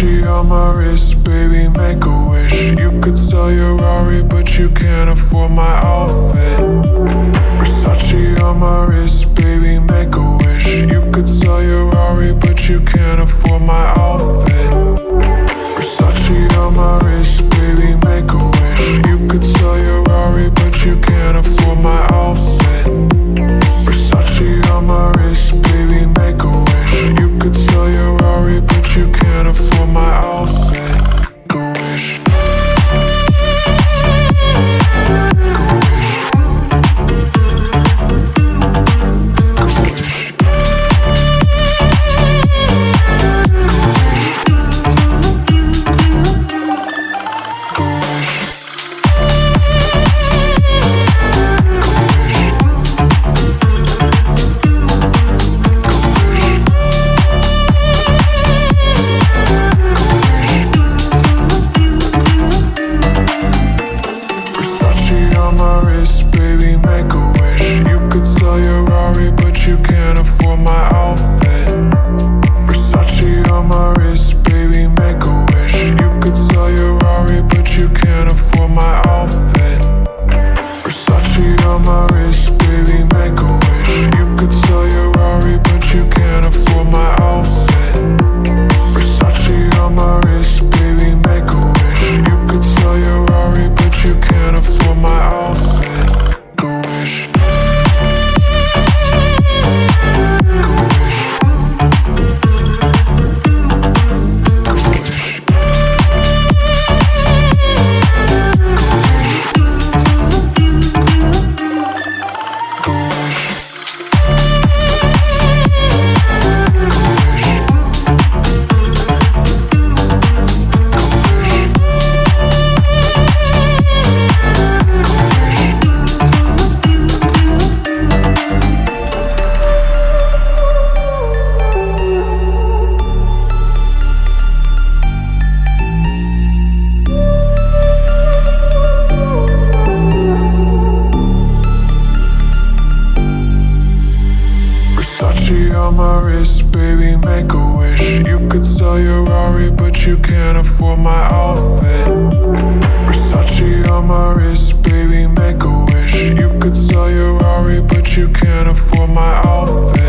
Versace on my wrist, baby, make a wish. You could sell your Rari, but you can't afford my outfit. Versace on my wrist, baby, make a wish. You could sell your Rari, but you can't afford my outfit. Versace on my wrist, baby, make a wish. You could sell your Rari, but you can't afford my outfit. Versace on my wrist, baby, make a wish. You could sell your Rari, but you can't afford my outfit. Go wish. Go wish. Go wish. Go wish. Versace on my wrist, baby, make a wish. You could sell your Rari, but you can't afford my outfit. Versace on my wrist, baby, make a wish. You could sell your Rari, but you can't afford my outfit. Versace on my wrist, baby, make a wish. You could sell your Rari, but you can't afford my outfit. Versace on my wrist, baby, make a wish. You could sell your Rari, but you can't afford my outfit. Go wish. Go wish. Go wish. Go wish. Versace on my wrist, baby, make a wish. You could sell your Rari, but you can't afford my outfit. Versace on my wrist, baby, make a wish. You could sell your Rari, but you can't afford my outfit.